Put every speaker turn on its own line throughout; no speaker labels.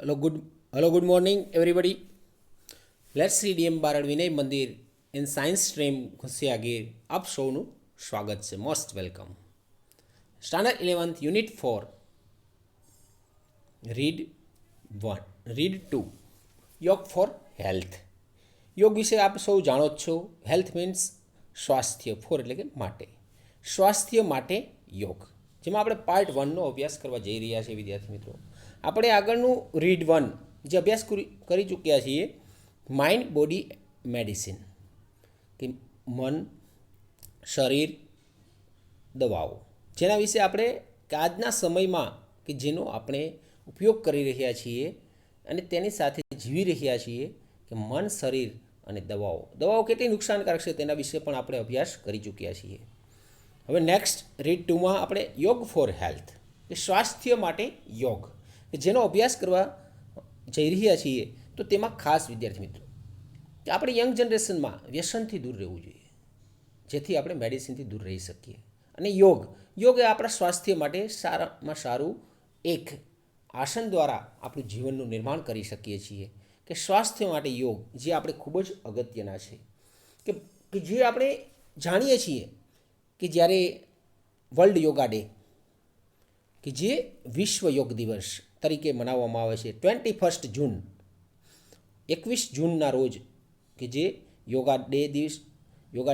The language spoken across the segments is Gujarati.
Hello, good morning, everybody. Let's read એમ બારડ વિનય મંદિર ઇન સાયન્સ સ્ટ્રીમ ઘુસિયાગીર આપ સૌનું સ્વાગત છે. Most welcome. Standard 11th unit 4 read 1 read 2 યોગ ફોર હેલ્થ. યોગ વિશે આપ સૌ જાણો જ છો. હેલ્થ મીન્સ સ્વાસ્થ્ય, ફોર એટલે કે માટે, સ્વાસ્થ્ય માટે યોગ, જેમાં આપણે પાર્ટ 1નો અભ્યાસ કરવા જઈ રહ્યા છીએ. વિદ્યાર્થી મિત્રો, આપણે આગળનું રીડ 1 જે અભ્યાસ કરી ચૂક્યા છીએ, માઇન્ડ બોડી મેડિસિન, કે મન શરીર દવાઓ, જેના વિશે આપણે આજના સમયમાં કે જેનો આપણે ઉપયોગ કરી રહ્યા છીએ અને તેની સાથે જીવી રહ્યા છીએ, કે મન શરીર અને દવાઓ કેટલી નુકસાનકારક છે તેના વિશે પણ આપણે અભ્યાસ કરી ચૂક્યા છીએ. હવે નેક્સ્ટ રીડ 2માં આપણે યોગ ફોર હેલ્થ, કે સ્વાસ્થ્ય માટે યોગ, કે જેનો અભ્યાસ કરવા જઈ રહ્યા છીએ. તો તેમાં ખાસ વિદ્યાર્થી મિત્રો, કે આપણે યંગ જનરેશનમાં વ્યસનથી દૂર રહેવું જોઈએ, જેથી આપણે મેડિસિનથી દૂર રહી શકીએ. અને યોગ એ આપણા સ્વાસ્થ્ય માટે સારામાં સારું એક આસન દ્વારા આપણું જીવનનું નિર્માણ કરી શકીએ છીએ. કે સ્વાસ્થ્ય માટે યોગ જે આપણે ખૂબ જ અગત્યના છે, કે જે આપણે જાણીએ છીએ કે જ્યારે વર્લ્ડ યોગા ડે, કે જે વિશ્વ યોગ દિવસ તરીકે મનાવવામાં આવે છે 21 જૂન, 21 જૂનના રોજ, કે જે યોગા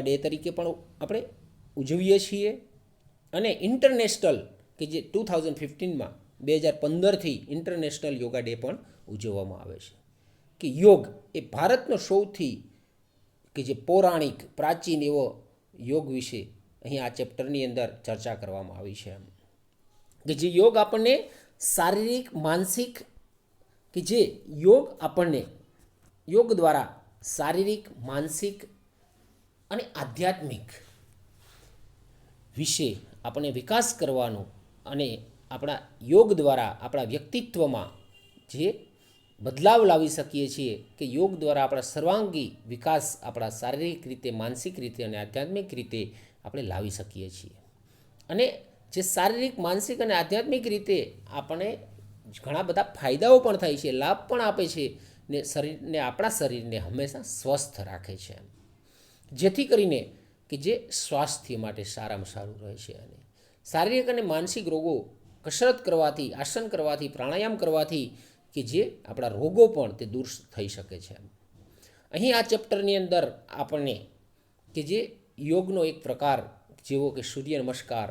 ડે તરીકે પણ આપણે ઉજવીએ છીએ. અને ઇન્ટરનેશનલ, કે જે 2015માં 2015થી ઇન્ટરનેશનલ યોગા ડે પણ ઉજવવામાં આવે છે. કે યોગ એ ભારતનો સૌથી કે જે પૌરાણિક પ્રાચીન એવો યોગ વિશે અહીં આ ચેપ્ટરની અંદર ચર્ચા કરવામાં આવી છે. કે જે યોગ આપણને શારીરિક, માનસિક, કે જે યોગ દ્વારા શારીરિક, માનસિક અને આધ્યાત્મિક વિશે આપણે વિકાસ કરવાનો, અને આપણા યોગ દ્વારા આપણા વ્યક્તિત્વમાં જે બદલાવ લાવી શકીએ છીએ, કે યોગ દ્વારા આપણા સર્વાંગી વિકાસ આપણા શારીરિક રીતે, માનસિક રીતે અને આધ્યાત્મિક રીતે આપણે લાવી શકીએ છીએ. અને જે શારીરિક, માનસિક અને આધ્યાત્મિક રીતે આપણે ઘણા બધા ફાયદાઓ પણ થાય છે, લાભ પણ આપે છે, ને આપણા શરીરને હંમેશા સ્વસ્થ રાખે છે, જેથી કરીને કે જે સ્વાસ્થ્ય માટે સારામાં સારું રહે છે. અને શારીરિક અને માનસિક રોગો કસરત કરવાથી, આસન કરવાથી, પ્રાણાયામ કરવાથી, કે જે આપણા રોગો પણ તે દૂર થઈ શકે છે. અહીં આ ચેપ્ટરની અંદર આપણને કે જે યોગનો એક પ્રકાર જેવો કે સૂર્ય નમસ્કાર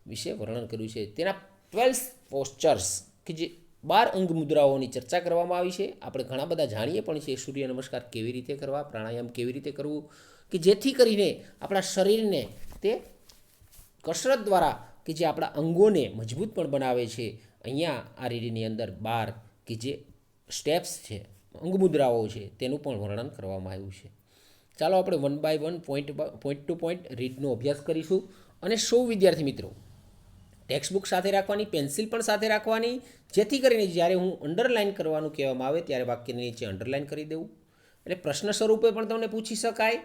વિશે વર્ણન કર્યું છે. તેના 12 પોસ્ચર્સ, કે જે 12 અંગ મુદ્રાઓની ચર્ચા કરવામાં આવી છે. આપણે ઘણા બધા જાણીએ પણ છીએ સૂર્ય નમસ્કાર કેવી રીતે કરવા, પ્રાણાયામ કેવી રીતે કરવું, કે જેથી કરીને આપણા શરીરને તે કસરત દ્વારા કે જે આપણા અંગોને મજબૂત પણ બનાવે છે. અહીંયા આ રીડિંગની અંદર 12 કે જે સ્ટેપ્સ છે, અંગમુદ્રાઓ છે, તેનું પણ વર્ણન કરવામાં આવ્યું છે. ચાલો આપણે 1 by 1 પોઈન્ટ ટુ પોઈન્ટ રીડનો અભ્યાસ કરીશું. અને સૌ વિદ્યાર્થી મિત્રો ટેક્સ્ટબુક સાથે રાખવાની, પેન્સિલ પણ સાથે રાખવાની, જેથી કરીને જ્યારે હું અંડરલાઇન કરવાનું કહેવામાં આવે ત્યારે વાક્યની નીચે અંડરલાઇન કરી દેવું. એટલે પ્રશ્ન સ્વરૂપે પણ તમને પૂછી શકાય,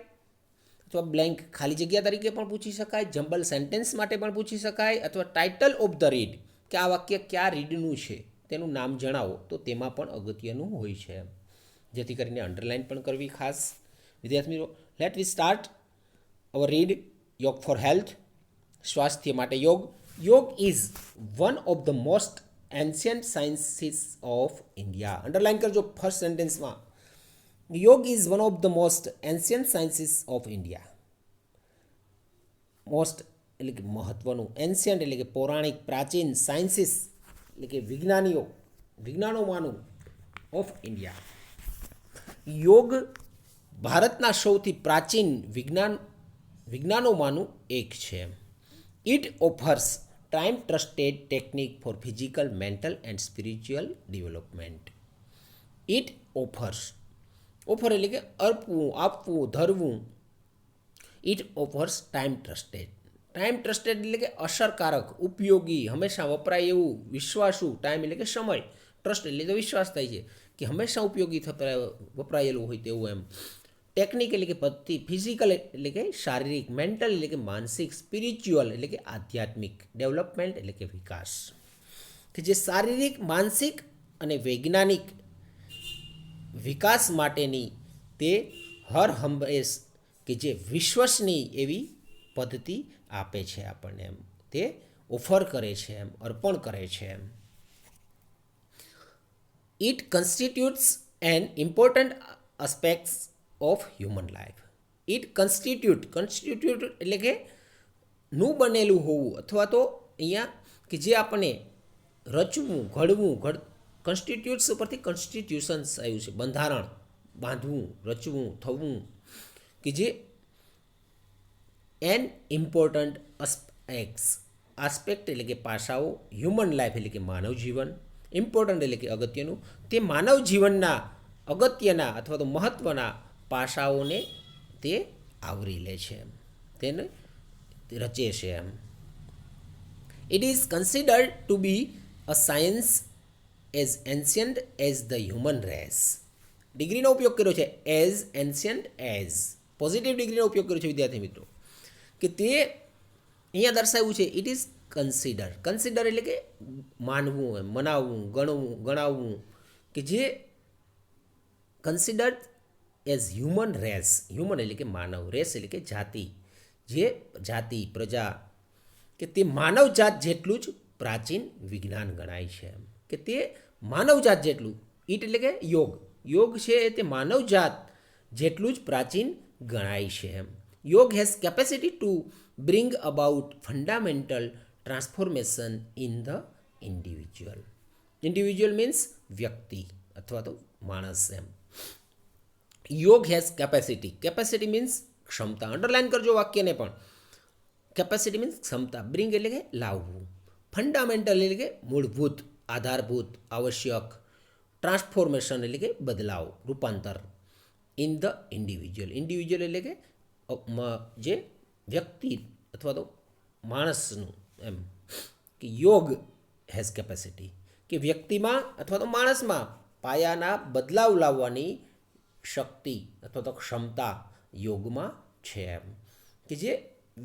અથવા બ્લેન્ક ખાલી જગ્યા તરીકે પણ પૂછી શકાય, જમ્બલ સેન્ટેન્સ માટે પણ પૂછી શકાય, અથવા ટાઇટલ ઓફ ધ રીડ, કે આ વાક્ય કયા રીડનું છે તેનું નામ જણાવો, તો તેમાં પણ અગત્યનું હોય છે, જેથી કરીને અંડરલાઇન પણ કરવી ખાસ. વિદ્યાર્થી મિત્રો, let we start our read. Yoga for health, સ્વાસ્થ્ય માટે યોગ. Yoga is one of the most ancient sciences of India. Underline કરજો ફર્સ્ટ સેન્ટેન્સમાં. Yoga is one of the most ancient sciences of India. Most એટલે કે મહત્ત્વનું, એન્શિયન્ટ એટલે કે પૌરાણિક, પ્રાચીન, સાયન્સીસ એટલે કે વિજ્ઞાનોમાંનું ઓફ ઇન્ડિયા. યોગ ભારતના સૌથી પ્રાચીન વિજ્ઞાનોમાંનું એક છે. It offers time trusted technique for physical, mental and spiritual development. It offer એટલે કે આપવું, ધરવું. ઇટ ઓફર્સ ટાઈમ ટ્રસ્ટેડ એટલે કે અસરકારક, ઉપયોગી, હંમેશા વપરાય એવું, વિશ્વાસુ. ટાઈમ એટલે કે સમય, ટ્રસ્ટ એટલે તો વિશ્વાસ થાય છે કે હંમેશા ઉપયોગી વપરાયેલું હોય તેવું એમ. ટેકનિક એટલે કે પદ્ધતિ, ફિઝિકલ એટલે કે શારીરિક, મેન્ટલ એટલે કે માનસિક, સ્પિરિચ્યુઅલ એટલે કે આધ્યાત્મિક, ડેવલપમેન્ટ એટલે કે વિકાસ. કે જે શારીરિક, માનસિક અને વૈજ્ઞાનિક વિકાસ માટેની તે હર હંમેશ કે જે વિશ્વસનીય એવી પદ્ધતિ આપે છે આપણને, એમ તે ઓફર કરે છે, એમ અર્પણ કરે છે. Um it constitutes an important aspects of human life. It constitute એટલે કે નું બનેલું હોવું, અથવા તો અહીંયા કે જે આપણને રચવું, કન્સ્ટિટ્યુટ્સ ઉપરથી કન્સ્ટિટ્યુશન્સ આવ્યું છે, બંધારણ, બાંધવું, રચવું, થવું, કે જે એન ઇમ્પોર્ટન્ટ આસ્પેક્ટ એટલે કે પાસાઓ, હ્યુમન લાઈફ એટલે કે માનવ જીવન, ઇમ્પોર્ટન્ટ એટલે કે અગત્યનું, તે માનવ જીવનના અગત્યના અથવા તો મહત્ત્વના પાસાઓને તે આવરી લે છે, એમ તેને રચે છે. Um it is considered to be a science as ancient as the human race. ડિગ્રીનો ઉપયોગ કર્યો છે, એઝ એન્શિયન્ટ એઝ, પોઝિટિવ ડિગ્રીનો ઉપયોગ કર્યો છે વિદ્યાર્થી મિત્રો, કે તે અહીંયા દર્શાવ્યું છે. ઇટ ઇઝ કન્સિડર એટલે કે માનવું, એમ મનાવવું, ગણાવવું, કે જે considered as human race, human એટલે કે માનવ, રેસ એટલે કે જાતિ, જે જાતિ, પ્રજા, કે તે માનવજાત જેટલું જ પ્રાચીન વિજ્ઞાન ગણાય છે. એમ કે તે માનવજાત જેટલું, ઈટ એટલે કે યોગ છે તે માનવજાત જેટલું જ પ્રાચીન ગણાય છે. એમ યોગ has capacity to bring about fundamental transformation in the individual. Individual means વ્યક્તિ અથવા તો માણસ. એમ યોગ હેઝ કેપેસિટી મીન્સ ક્ષમતા. અંડરલાઇન કરજો વાક્યને પણ. કેપેસિટી મીન્સ ક્ષમતા, બ્રિંગ એટલે કે લાવવું, ફંડામેન્ટલ એટલે કે મૂળભૂત, આધારભૂત, આવશ્યક, ટ્રાન્સફોર્મેશન એટલે કે બદલાવ, રૂપાંતર, ઇન ધ ઇન્ડિવિજ્યુઅલ એટલે કે જે વ્યક્તિ અથવા તો માણસનું. એમ કે યોગ હેઝ કેપેસિટી, કે વ્યક્તિમાં અથવા તો માણસમાં પાયાના બદલાવ લાવવાની શક્તિ અથવા તો ક્ષમતા યોગમાં છે. એમ કે જે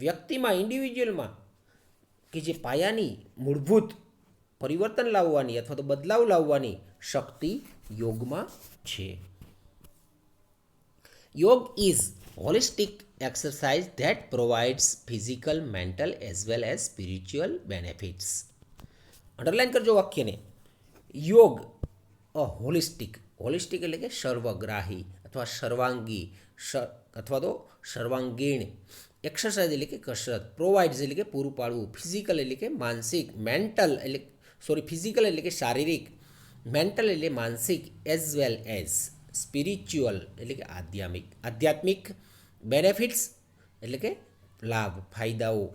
વ્યક્તિમાં, ઇન્ડિવિજ્યુઅલમાં, કે જે પાયાની મૂળભૂત પરિવર્તન લાવવાની અથવા તો બદલાવ લાવવાની શક્તિ યોગમાં છે. યોગ is holistic exercise that provides physical, mental as well as spiritual benefits. Underline કરજો વાક્યને. યોગ હોલિસ્ટિક એટલે કે સર્વગ્રાહી અથવા સર્વાંગી અથવા તો સર્વાંગીણ, એક્સરસાઇઝ એટલે કે કસરત, પ્રોવાઇડ્સ એટલે કે પૂરું પાડવું, ફિઝિકલ એટલે કે માનસિક, ફિઝિકલ એટલે કે શારીરિક, મેન્ટલ એટલે માનસિક, એઝ વેલ એઝ સ્પિરિચ્યુઅલ એટલે કે આધ્યાત્મિક, બેનિફિટ્સ એટલે કે લાભ, ફાયદાઓ,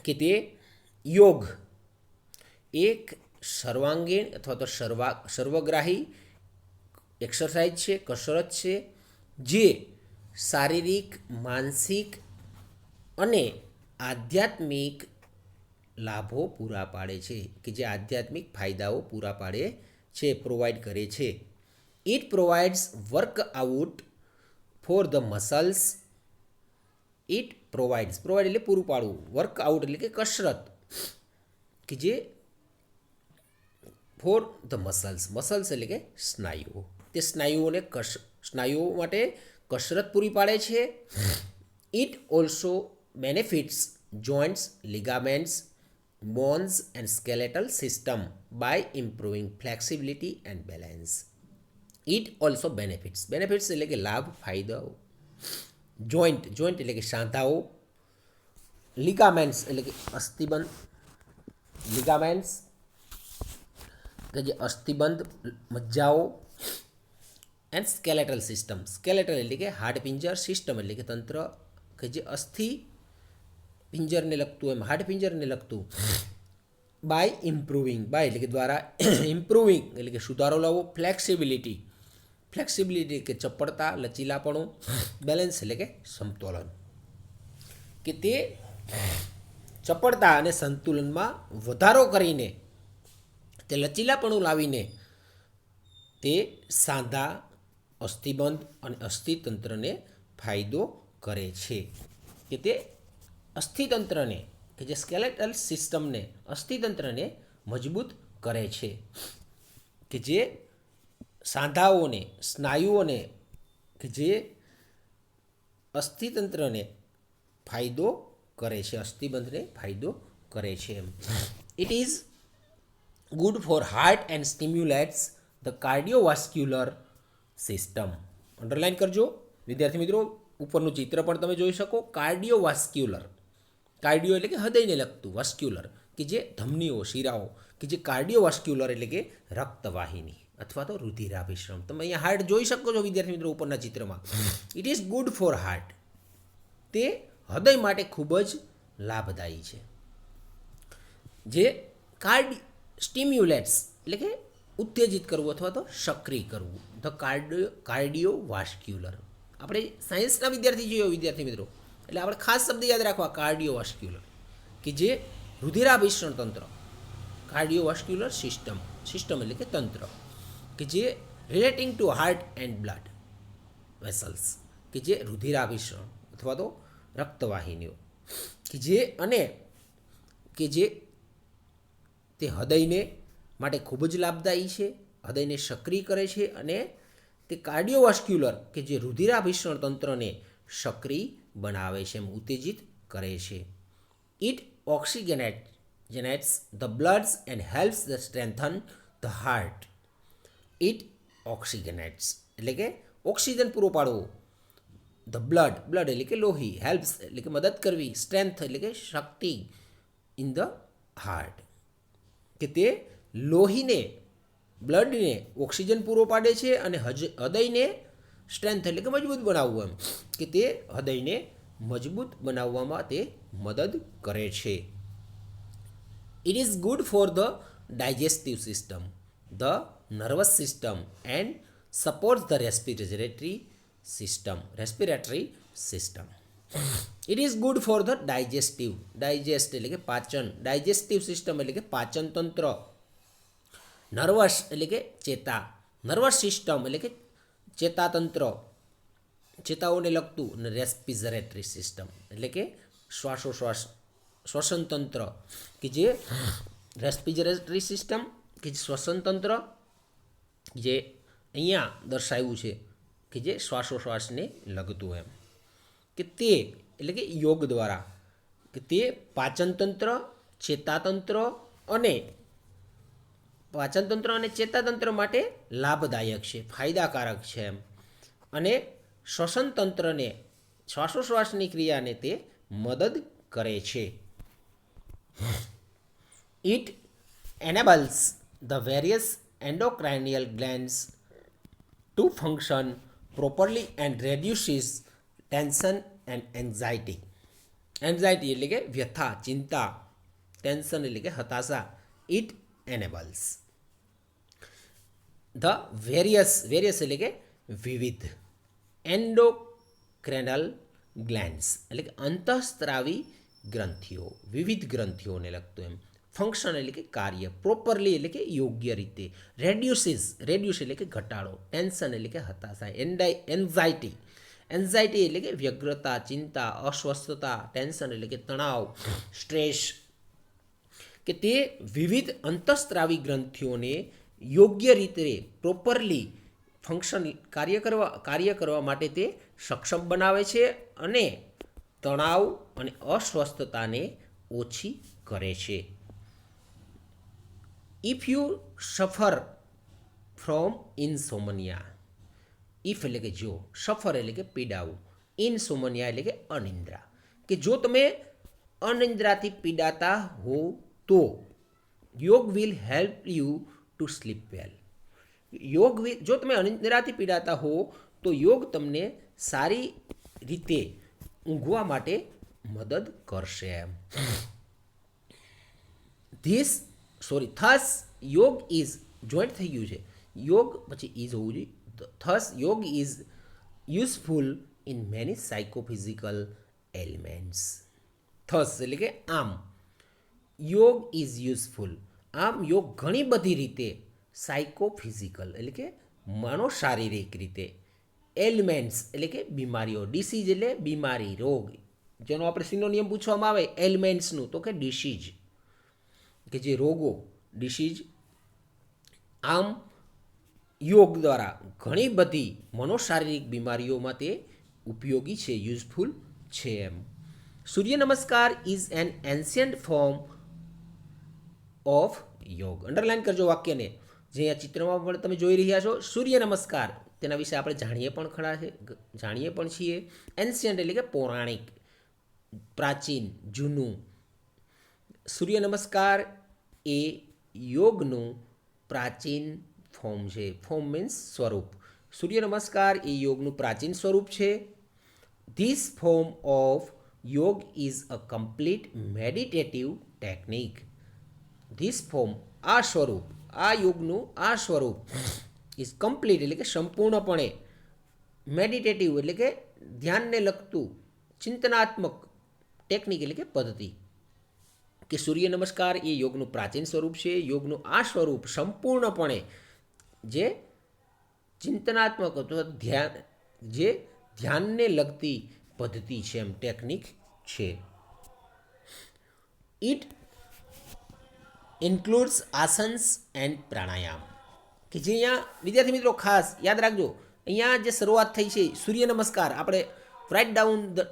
કે તે યોગ એક સર્વાંગીણ અથવા તો સર્વગ્રાહી એક્સરસાઇઝ છે, કસરત છે, જે શારીરિક, માનસિક અને આધ્યાત્મિક લાભો પૂરા પાડે છે, કે જે આધ્યાત્મિક ફાયદાઓ પૂરા પાડે છે, પ્રોવાઈડ કરે છે. It provides workout for the muscles. It provide એટલે પૂરું પાડવું, વર્કઆઉટ એટલે કે કસરત, કે જે ફોર ધ મસલ્સ એટલે કે સ્નાયુઓ, તે સ્નાયુઓ માટે કસરત પૂરી પાડે છે. It also benefits joints, ligaments, bones and skeletal system by improving flexibility and balance. It also benefits એટલે કે લાભ, ફાયદાઓ, જોઇન્ટ એટલે કે સાંધાઓ, લિગામેન્ટ્સ એટલે કે અસ્થિબંધ, લિગામેન્ટ્સ કે જે અસ્થિબંધ, મજ્જાઓ, એન્ડ સ્કેલેટલ સિસ્ટમ એટલે કે હાડપિંજર, સિસ્ટમ એટલે કે તંત્ર, કે જે અસ્થિ પિંજરને લગતું, એમ હાડપિંજરને લગતું. બાય એટલે કે દ્વારા, ઇમ્પ્રુવિંગ એટલે કે સુધારો લાવવો, ફ્લેક્સિબિલિટી કે ચપળતા, લચીલાપણું, બેલેન્સ એટલે કે સમતોલન, કે તે ચપળતા અને સંતુલનમાં વધારો કરીને, તે લચીલાપણું લાવીને તે સાંધા, અસ્થિબંધ અને અસ્થિતંત્રને ફાયદો કરે છે. કે તે અસ્થિતંત્રને, કે જે સ્કેલેટલ સિસ્ટમને, અસ્થિતંત્રને મજબૂત કરે છે, કે જે સાંધાઓને, સ્નાયુઓને કે જે અસ્થિતંત્રને ફાયદો કરે છે, અસ્થિબંધને ફાયદો કરે છે. It is good for heart and stimulates the cardiovascular system. Underline કરજો વિદ્યાર્થી મિત્રો. ઉપરનું ચિત્ર પણ તમે જોઈ શકો. કાર્ડિયોવાસ્ક્યુલર, કાર્ડિયો એટલે કે હૃદયને લગતું, વાસ્ક્યુલર કે જે ધમનીઓ, શિરાઓ, કે જે કાર્ડિયોવાસ્ક્યુલર એટલે કે રક્તવાહિની અથવા તો રુધિરાભિશ્રણ. તમે અહીંયા હાર્ટ જોઈ શકો છો વિદ્યાર્થી મિત્રો ઉપરના ચિત્રમાં. It is good for heart. તે હૃદય માટે ખૂબ જ લાભદાયી છે. જે સ્ટિમ્યુલેટ્સ એટલે કે ઉત્તેજિત કરવું અથવા તો સક્રિય કરવું. The cardiovascular. આપણે સાયન્સના વિદ્યાર્થી છીએ વિદ્યાર્થી મિત્રો, એટલે આપણે ખાસ શબ્દ યાદ રાખવા, કાર્ડિયોવાસ્ક્યુલર કે જે રુધિરાભિસરણ તંત્ર, કાર્ડિયોવાસ્ક્યુલર સિસ્ટમ, સિસ્ટમ એટલે કે તંત્ર કે જે relating two heart and blood vessels કે જે રુધિરાભિસરણ અથવા તો રક્તવાહિનીઓ કે જે અને કે જે તે હૃદયને માટે ખૂબ જ લાભદાયી છે, હૃદયને સક્રિય કરે છે અને તે કાર્ડિયોવાસ્ક્યુલર કે જે રુધિરાભિસરણ તંત્રને સક્રિય બનાવે છે, ઉત્તેજિત કરે છે. It oxygenates the bloods and helps the strengthen the heart. It oxygenates એટલે કે ઓક્સિજન પૂરો પાડવો, ધ બ્લડ એટલે કે લોહી, હેલ્પ્સ એટલે કે મદદ કરવી, સ્ટ્રેન્થ એટલે કે શક્તિ, ઇન ધ હાર્ટ કે તે લોહીને, બ્લડને ઓક્સિજન પૂરો પાડે છે અને હૃદયને સ્ટ્રેન્થ એટલે કે મજબૂત બનાવવું, એમ કે તે હૃદયને મજબૂત બનાવવામાં તે મદદ કરે છે. It is good for the digestive system, the nervous system and supports the respiratory system. It is good for the digest એટલે કે પાચન, ડાયજેસ્ટિવ સિસ્ટમ એટલે કે પાચન તંત્ર, નર્વસ એટલે કે ચેતા, નર્વસ સિસ્ટમ એટલે કે ચેતાતંત્ર, ચેતાઓને લગતું, અને રેસ્પિરેટરી સિસ્ટમ એટલે કે શ્વાસોશ્વાસ, શ્વસન તંત્ર કે જે રેસ્પિરેટરી સિસ્ટમ કે જે શ્વસન તંત્ર જે અહીંયા દર્શાવ્યું છે કે જે શ્વાસોશ્વાસને લગતું, એમ કે તે એટલે કે યોગ દ્વારા કે તે પાચનતંત્ર, ચેતાતંત્ર અને ચેતાતંત્ર માટે લાભદાયક છે, ફાયદાકારક છે એમ, અને શ્વસન તંત્રને, શ્વાસોશ્વાસની ક્રિયાને તે મદદ કરે છે. It enables the various endocrinial glands to function properly and reduces tension and anxiety. Anxiety એટલે કે વ્યથા, ચિંતા, ટેન્શન એટલે કે હતાશા. ઇટ enables the various એટલે કે વિવિધ, એન્ડોક્રેનલ ગ્લેન્ડ્સ એટલે કે અંતઃસ્ત્રાવી ગ્રંથિઓ, વિવિધ ગ્રંથિઓને લગતું એમ, ફંક્શન એટલે કે કાર્ય, પ્રોપરલી એટલે કે યોગ્ય રીતે, રેડ્યુસ એટલે કે ઘટાડો, ટેન્શન એટલે કે હતાશા, એન્ઝાઇટી એટલે કે વ્યગ્રતા, ચિંતા, અસ્વસ્થતા, ટેન્શન એટલે કે તણાવ, સ્ટ્રેસ કે તે વિવિધ અંતઃસ્ત્રાવી ગ્રંથિઓને યોગ્ય રીતે પ્રોપરલી ફંક્શન કાર્ય કરવા માટે તે સક્ષમ બનાવે છે અને તણાવ અને અસ્વસ્થતાને ઓછી કરે છે. ઇફ યુ સફર ફ્રોમ ઇન્સોમનિયા, ઇફ એટલે કે જો, સફર એટલે કે પીડાવું, ઇન્સોમનિયા એટલે કે અનિદ્રા, કે જો તમે અનિદ્રાથી પીડાતા હો તો yoga will help you to sleep well. જો તમે અનિદ્રાથી પીડાતા હો તો યોગ તમને સારી રીતે ઊંઘવા માટે મદદ કરશે. થસ યોગ ઇઝ, જોઈન્ટ થઈ ગયું છે, યોગ પછી ઇઝ હોવું જોઈએ. Thus yoga is useful in many psychophysical elements. Thus એટલે કે આમ, યોગ ઇઝ યુઝફુલ, આમ યોગ ઘણી બધી રીતે, સાયકોફિઝિકલ એટલે કે મનોશારીરિક રીતે, એલિમેન્ટ્સ એટલે કે બીમારીઓ, ડિસીઝ એટલે બીમારી, રોગ, જેનો આપણે સિનોનિયમ પૂછવામાં આવે એલિમેન્ટ્સનું તો કે ડિસીઝ કે જે રોગો, ડિસીઝ. આમ યોગ દ્વારા ઘણી બધી મનોશારીરિક બીમારીઓમાં તે ઉપયોગી છે, યુઝફુલ છે એમ. સૂર્ય નમસ્કાર is an ancient form of યોગ. અંડરલાઇન કરજો વાક્યને, જે અહીંયા ચિત્રમાં પણ તમે જોઈ રહ્યા છો. સૂર્ય નમસ્કાર, તેના વિશે આપણે જાણીએ પણ છીએ. એન્શિયન્ટ એટલે કે પૌરાણિક, પ્રાચીન, જૂનું. સૂર્ય નમસ્કાર એ યોગનું પ્રાચીન ફોર્મ છે. ફોર્મ મીન્સ સ્વરૂપ. સૂર્ય નમસ્કાર એ યોગનું પ્રાચીન સ્વરૂપ છે. This form of yoga is a complete meditative technique. This form, આ સ્વરૂપ, આ યોગનું આ સ્વરૂપ ઇઝ કમ્પ્લીટ એટલે કે સંપૂર્ણપણે, મેડિટેટિવ એટલે કે ધ્યાનને લગતું, ચિંતનાત્મક, ટેકનિક એટલે કે પદ્ધતિ. કે સૂર્ય નમસ્કાર એ યોગનું પ્રાચીન સ્વરૂપ છે. યોગનું આ સ્વરૂપ સંપૂર્ણપણે જે ચિંતનાત્મક અથવા ધ્યાનને લગતી પદ્ધતિ છે એમ, ટેકનિક છે. ઇટ ઇન્ક્લુડ્સ આસન્સ એન્ડ પ્રાણાયામ. કે જે અહીંયા વિદ્યાર્થી મિત્રો ખાસ યાદ રાખજો, અહીંયા જે શરૂઆત થઈ છે સૂર્ય નમસ્કાર, આપણે write down the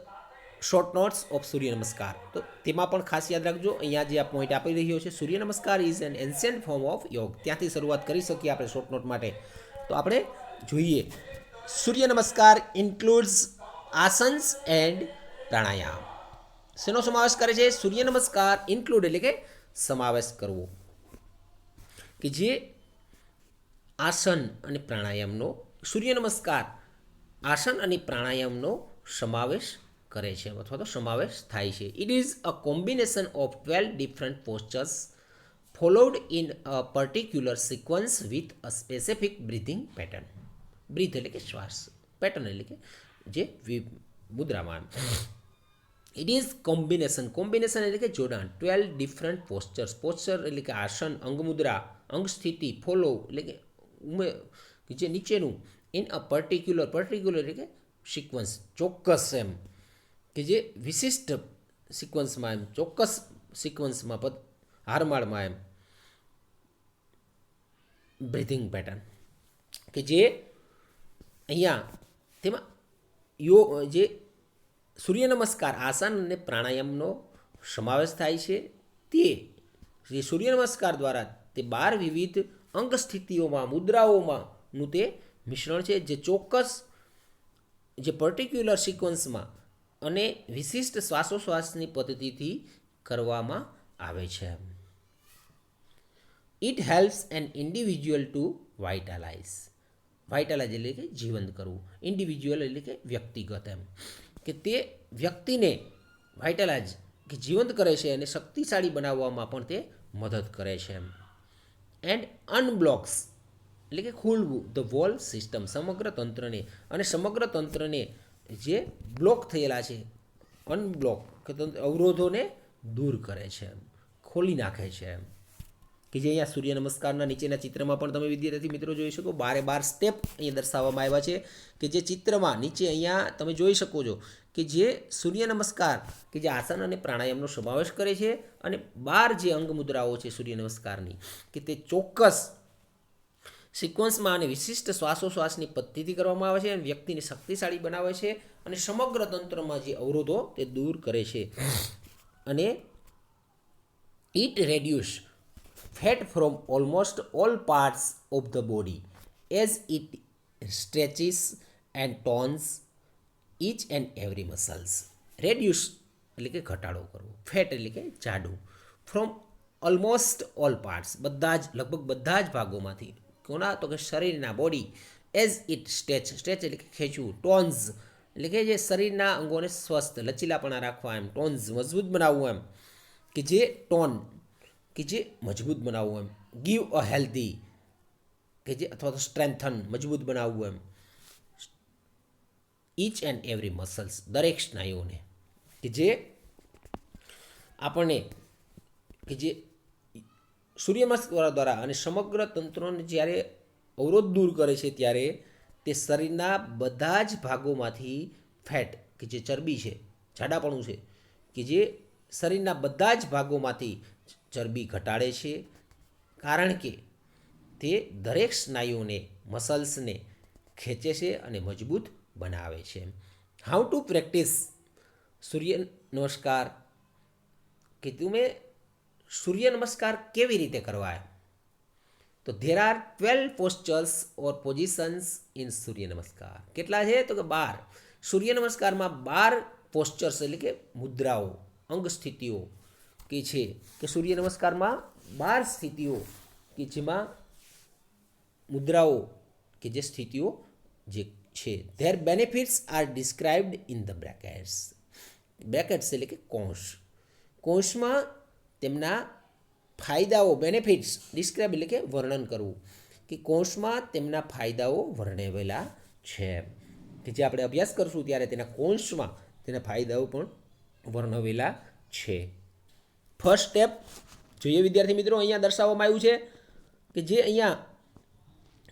short notes of surya namaskar, તો તેમાં પણ ખાસ યાદ રાખજો. અહીંયા જે આ પોઈન્ટ આપી રહ્યો છે, સૂર્ય નમસ્કાર is an ancient form of યોગ, ત્યાંથી શરૂઆત કરી શકીએ આપણે શોર્ટ નોટ માટે. તો આપણે જોઈએ, સૂર્ય નમસ્કાર ઇન્ક્લુડ્સ આસન્સ એન્ડ પ્રાણાયામ. શેનો સમાવેશ કરે છે? સૂર્ય નમસ્કાર ઇન્ક્લુડ એટલે કે સમાવેશ કરવો, કે જે આસન અને પ્રાણાયામનો, સૂર્ય નમસ્કાર આસન અને પ્રાણાયામનો સમાવેશ કરે છે અથવા તો સમાવેશ થાય છે. It is a combination of 12 different postures followed in a particular sequence with a specific breathing pattern. Breath એટલે કે શ્વાસ, પેટર્ન એટલે કે જે મુદ્રામાં. ઇટ ઇઝ કોમ્બિનેશન, કોમ્બિનેશન એટલે કે જોડાણ. 12 ડિફરન્ટ પોસ્ચર્સ, પોસ્ચર એટલે કે આસન, અંગમુદ્રા, અંગ સ્થિતિ, ફોલો એટલે કે જે નીચેનું, ઇન અ પર્ટિક્યુલર, પર્ટિક્યુલર એટલે કે સિક્વન્સ, ચોક્કસ એમ, કે જે વિશિષ્ટ સિક્વન્સમાં એમ, ચોક્કસ સિક્વન્સમાં, હારમાળમાં એમ, બ્રીથિંગ પેટર્ન. કે જે અહીંયા તેમાં જે સૂર્ય નમસ્કાર આસન અને પ્રાણાયામનો સમાવેશ થાય છે. તે જે સૂર્ય નમસ્કાર દ્વારા તે 12 વિવિધ અંગ સ્થિતિઓમાં, મુદ્રાઓમાંનું તે મિશ્રણ છે, જે ચોક્કસ, જે પર્ટિક્યુલર સિક્વન્સમાં અને વિશિષ્ટ શ્વાસોશ્વાસની પદ્ધતિથી કરવામાં આવે છે. It helps an individual to vitalise. Vitalise એટલે કે જીવંત કરવું, ઇન્ડિવિજ્યુઅલ એટલે કે વ્યક્તિગત એમ, કે તે વ્યક્તિને વાઇટાલાઇઝ કે જીવંત કરે છે અને શક્તિશાળી બનાવવામાં પણ તે મદદ કરે છે એમ. એન્ડ અનબ્લોક્સ એટલે કે ખુલવું, ધ વોલ સિસ્ટમ, સમગ્ર તંત્રને, અને સમગ્ર તંત્રને જે બ્લોક થયેલા છે, અનબ્લોક કે અવરોધોને દૂર કરે છે એમ, ખોલી નાખે છે એમ. કે જે અહીંયા સૂર્ય નમસ્કારના નીચેના ચિત્રમાં પણ તમે વિદ્યાર્થી મિત્રો જોઈ શકો, 12 સ્ટેપ અહીંયા દર્શાવવામાં આવ્યા છે. કે જે ચિત્રમાં નીચે અહીંયા તમે જોઈ શકો છો કે જે સૂર્ય નમસ્કાર કે જે આસન અને પ્રાણાયામનો સમાવેશ કરે છે, અને 12 જે અંગ મુદ્રાઓ છે સૂર્ય નમસ્કારની, કે તે ચોક્કસ સિક્વન્સમાં અને વિશિષ્ટ શ્વાસોશ્વાસની પદ્ધતિ કરવામાં આવે છે, અને વ્યક્તિને શક્તિશાળી બનાવે છે, અને સમગ્ર તંત્રમાં જે અવરોધો તે દૂર કરે છે. અને it reduce fat from almost all parts of the body as it stretches and tones each and every muscles. Reduce એટલે કે ઘટાડો કરવો, ફેટ એટલે કે જાડું, ફ્રોમ ઓલમોસ્ટ ઓલ પાર્ટ્સ, બધા જ, લગભગ બધા જ ભાગોમાંથી, કોના? તો કે શરીરના, body. As it stretch, stretch એટલે કે ખેંચવું, ટોન્સ એટલે કે જે શરીરના અંગોને સ્વસ્થ, લચીલાપણા રાખવા એમ, ટોન્સ મજબૂત બનાવવું એમ, કે જે ટોન કે જે મજબૂત બનાવવું એમ, ગીવ અ હેલ્ધી કે જે, અથવા તો સ્ટ્રેન્થન મજબૂત બનાવવું એમ, ઈચ એન્ડ એવરી મસલ્સ દરેક સ્નાયુઓને, કે જે આપણને, કે જે સૂર્ય નમસ્કાર દ્વારા અને સમગ્ર તંત્રોને જ્યારે અવરોધ દૂર કરે છે, ત્યારે તે શરીરના બધા જ ભાગોમાંથી ફેટ કે જે ચરબી છે, જાડાપણું છે, કે જે શરીરના બધા જ ભાગોમાંથી ચરબી ઘટાડે છે, કારણ કે તે દરેક સ્નાયુઓને મસલ્સને ખેંચે છે અને મજબૂત બનાવે છે. હાઉ ટુ પ્રેક્ટિસ સૂર્ય નમસ્કાર, કે તમે સૂર્ય નમસ્કાર કેવી રીતે કરવા? તો there are 12 postures or positions in surya namaskar. કેટલા છે? તો કે 12. સૂર્ય નમસ્કારમાં 12 પોસ્ચર્સ એટલે કે મુદ્રાઓ, અંગ સ્થિતિઓ કે છે, કે સૂર્ય નમસ્કારમાં 12 સ્થિતિઓ કે જેમાં મુદ્રાઓ કે જે સ્થિતિઓ જે છે. Their benefits are described in the brackets. Brackets એટલે કે કૌંસ. કૌંસમાં તેમના ફાયદાઓ, બેનિફિટ્સ ડિસ્ક્રાઇબ એટલે કે વર્ણન કરવું, કે કૌંસમાં તેમના ફાયદાઓ વર્ણવેલા છે, કે જે આપણે અભ્યાસ કરશું ત્યારે તેના કૌંસમાં તેના ફાયદાઓ પણ વર્ણવેલા છે. ફર્સ્ટ સ્ટેપ જોઈએ વિદ્યાર્થી મિત્રો, અહીંયા દર્શાવવામાં આવ્યું છે, કે જે અહીંયા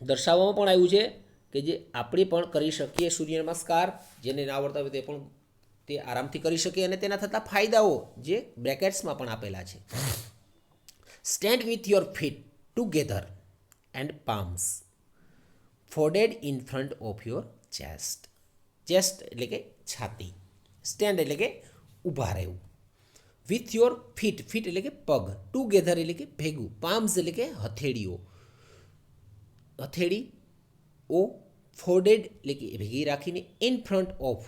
દર્શાવવામાં પણ આવ્યું છે કે જે આપણે પણ કરી શકીએ સૂર્ય નમસ્કાર. જેને ના આવડતા હોય તે પણ તે આરામથી કરી શકે, અને તેના થતા ફાયદાઓ જે બ્રેકેટ્સમાં પણ આપેલા છે. Stand with your feet together and palms folded in front of your chest. Chest એટલે કે છાતી. સ્ટેન્ડ એટલે કે ઊભા રહેવું. વિથ યોર ફીટ, ફીટ એટલે કે પગ. ટુગેધર એટલે કે ભેગું. પામ્સ એટલે કે હથેળીઓ, હથેળી ઓ. ફોલ્ડેડ એટલે કે ભેગી રાખીને. In front of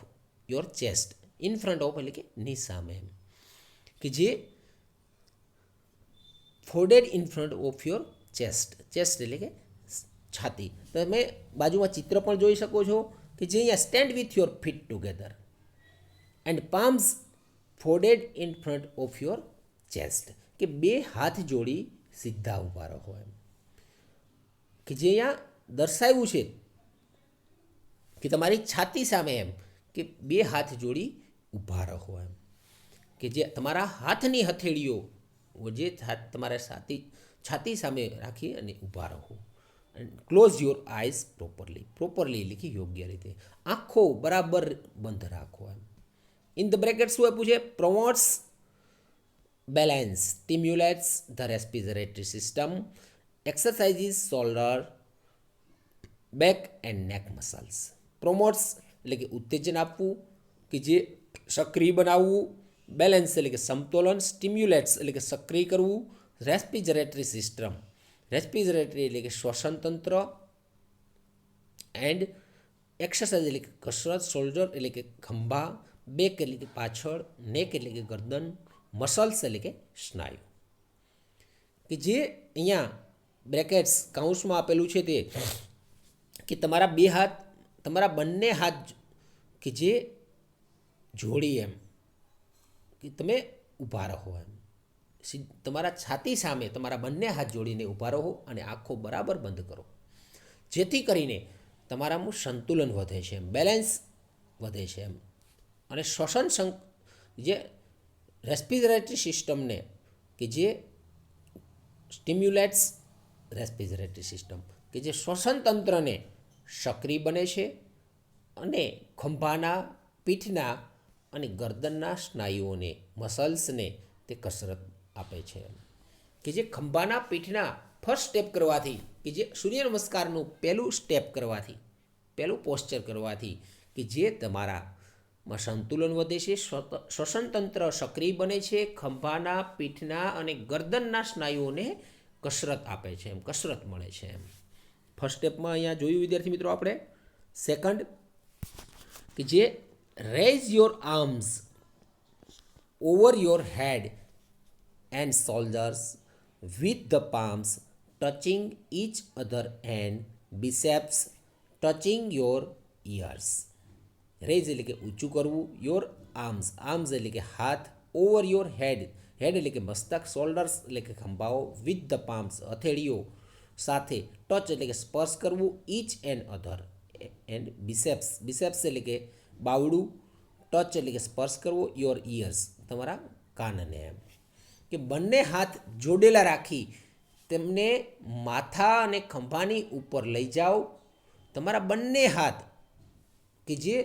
your chest, in front of એટલે કે ની સામે, કે જે folded in front of your chest. Chest એટલે કે છાતી. તમે બાજુમાં ચિત્ર પણ જોઈ શકો છો, કે જે અહીંયા stand with your feet together and palms folded in front of your chest, કે બે હાથ જોડી સીધા ઊભા રહો એમ, કે જે અહીંયા દર્શાવ્યું છે કે તમારી છાતી સામે એમ, કે બે હાથ જોડી ઊભા રહો એમ, કે જે તમારા હાથની હથેળીઓ જે તમારા છાતી સામે રાખી અને ઊભા રહો. Close your eyes properly. Properly એટલે કે યોગ્ય રીતે. આંખો બરાબર બંધ રાખો એમ. ઇન ધ બ્રેકેટ શું આપ્યું છે? Promotes balance, stimulates the respiratory system, exercises shoulder, back and neck muscles. Promotes એટલે કે ઉત્તેજન આપવું, કે જે સક્રિય બનાવવું. બેલેન્સ એટલે કે સમતોલન. સ્ટિમ્યુલેટ્સ એટલે કે સક્રિય કરવું. રેસ્પિરેટરી સિસ્ટમ, રેસ્પિરેટરી એટલે કે શ્વસન તંત્ર. એન્ડ એક્સરસાઇઝ એટલે કે કસરત. શોલ્ડર એટલે કે ખંભા. બેક એટલે કે પાછળ. નેક એટલે કે ગરદન. મસલ્સ એટલે કે સ્નાયુ. કે જે અહીંયા બ્રેકેટ્સ કાઉન્સમાં આપેલું છે તે, કે તમારા બે હાથ, તમારા બંને હાથ કે જે જોડી એમ, કે તમે ઊભા રહો એમ. તમારા છાતી સામે તમારા બંને હાથ જોડીને ઊભા રહો અને આંખો બરાબર બંધ કરો, જેથી કરીને તમારામાં સંતુલન વધે છે, બેલેન્સ વધે છે એમ. અને શ્વસન જે રેસ્પિરેટરી સિસ્ટમને, કે જે સ્ટિમ્યુલેટ્સ રેસ્પિરેટરી સિસ્ટમ, કે જે શ્વસન તંત્રને સક્રિય બને છે અને ખંભાના, પીઠના અને ગરદનના સ્નાયુઓને, મસલ્સને તે કસરત આપે છે. કે જે ખંભાના, પીઠના ફર્સ્ટ સ્ટેપ કરવાથી, કે જે સૂર્ય નમસ્કારનું પહેલું સ્ટેપ કરવાથી, પહેલું પોસ્ચર કરવાથી, કે જે તમારામાં સંતુલન વધે છે, શ્વસન તંત્ર સક્રિય બને છે, ખંભાના, પીઠના અને ગરદનના સ્નાયુઓને કસરત આપે છે એમ, કસરત મળે છે એમ. ફર્સ્ટ સ્ટેપમાં અહીંયા જોયું વિદ્યાર્થી મિત્રો આપણે. સેકન્ડ, કે જે raise your arms over your head and shoulders with the palms touching each other and biceps touching your ears. Raise એટલે કે ઊંચું કરવું. યોર આર્મ્સ, આર્મ્સ એટલે કે હાથ. ઓવર યોર હેડ, હેડ એટલે કે મસ્તક. શોલ્ડર્સ એટલે કે ખંભાઓ. વિથ ધ પામ્સ હથેળીઓ સાથે. ટચ એટલે કે સ્પર્શ કરવું. ઇચ એન્ડ અધર એન્ડ બિસેપ્સ, બિસેપ્સ એટલે કે બાવડું. ટચ એટલે કે સ્પર્શ કરવો. યોર ઇયર્સ તમારા કાનને એમ, કે બંને હાથ જોડેલા રાખી તેમને માથા અને ખંભાની ઉપર લઈ જાઓ. તમારા બંને હાથ, કે જે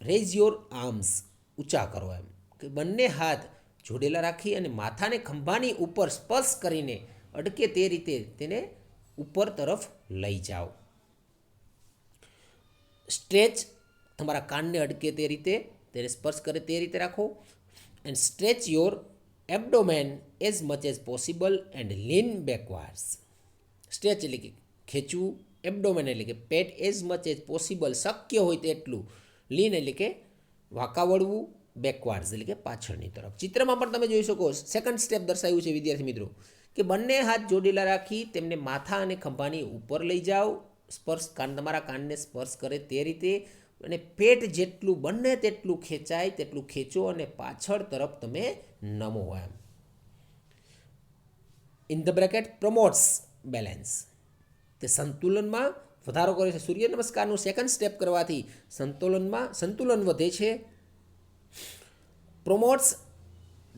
રેઝ યોર આર્મ્સ ઊંચા કરો એમ, કે બંને હાથ જોડેલા રાખી અને માથાને ખંભાની ઉપર સ્પર્શ કરીને અડકે તે રીતે તેને ઉપર તરફ લઈ જાઓ. સ્ટ્રેચ તમારા કાનને અડકે તે રીતે, તેને સ્પર્શ કરે તે રીતે રાખો. And stretch your abdomen as much as possible and lean backwards. Stretch એટલે કે ખેંચવું, એબડોમેન એટલે કે પેટ એઝ મચ એઝ પોસિબલ શક્ય હોય તેટલું, લીન એટલે કે વાંકા વળવું, બેકવાર્ડ્સ એટલે કે પાછળની તરફ. ચિત્રમાં પણ તમે જોઈ શકો સેકન્ડ સ્ટેપ દર્શાવ્યું છે વિદ્યાર્થી મિત્રો કે બંને હાથ જોડેલા રાખી તેમને માથા અને ખંભાની ઉપર લઈ જાઓ, સ્પર્શ તમારા કાનને સ્પર્શ કરે તે રીતે, અને પેટ જેટલું બને તેટલું ખેંચાય તેટલું ખેંચો અને પાછળ તરફ તમે નમો એમ. ઇન ધ બ્રેકેટ પ્રમોટ્સ બેલેન્સ, તે સંતુલનમાં વધારો કરે છે. સૂર્ય નમસ્કારનું સેકન્ડ સ્ટેપ કરવાથી સંતુલન વધે છે. પ્રમોટ્સ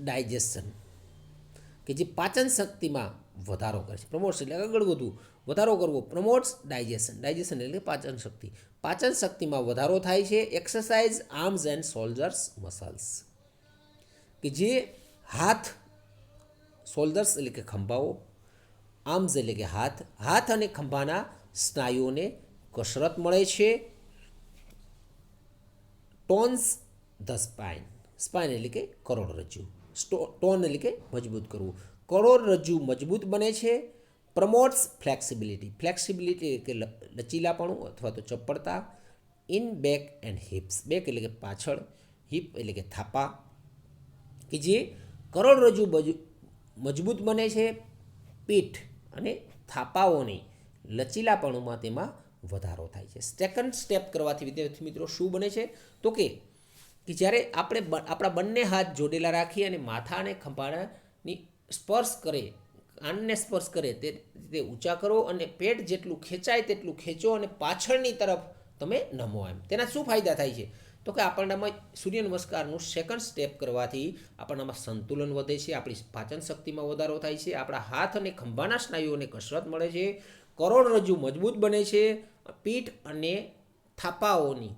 ડાયજેશન, કે જે પાચન શક્તિમાં વધારો કરે છે. પ્રમોટ્સ એટલે આગળ વધવું, વધારો કરવો. પ્રમોટ્સ ડાયજેશન એટલે પાચન શક્તિ. પાચન શક્તિમાં વધારો થાય છે. Exercise arms and shoulders muscles, કે જે હાથ, શોલ્ડર્સ એટલે કે ખંભાઓ, આર્મ્સ એટલે કે હાથ અને ખંભાના સ્નાયુઓને કસરત મળે છે. ટોન્સ ધ સ્પાઇન એટલે કે કરોડરજ્જુ, ટોન એટલે કે મજબૂત કરવું. કરોડરજ્જુ મજબૂત બને છે. પ્રમોટ્સ ફ્લેક્સિબિલિટી એટલે કે લચીલાપણું અથવા તો ચપળતા. In back and hips, back એટલે કે પાછળ, હિપ એટલે કે થાપા, કે જે કરોડરજ્જુ મજબૂત બને છે. પીઠ અને થાપાઓની લચીલાપણુંમાં તેમાં વધારો થાય છે. સેકન્ડ સ્ટેપ કરવાથી વિદ્યાર્થી મિત્રો શું બને છે તો કે જ્યારે આપણે આપણા બંને હાથ જોડેલા રાખી અને માથા અને ખંભાની સ્પર્શ કરે, કાનને સ્પર્શ કરે તે રીતે ઊંચા કરો અને પેટ જેટલું ખેંચાય તેટલું ખેંચો અને પાછળની તરફ તમે નમો એમ. તેના શું ફાયદા થાય છે તો કે આપણનામાં સૂર્ય નમસ્કારનું સેકન્ડ સ્ટેપ કરવાથી આપણનામાં સંતુલન વધે છે, આપણી પાચન શક્તિમાં વધારો થાય છે, આપણા હાથ અને ખંભાના સ્નાયુઓને કસરત મળે છે, કરોડરજ્જુ મજબૂત બને છે, પીઠ અને થાપાઓની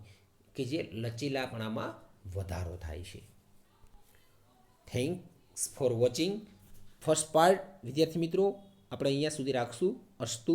કે જે લચીલાપણામાં વધારો થાય છે. Thanks for watching first part. વિદ્યાર્થી મિત્રો આપણે અહીંયા સુધી રાખશું. અસ્તુ.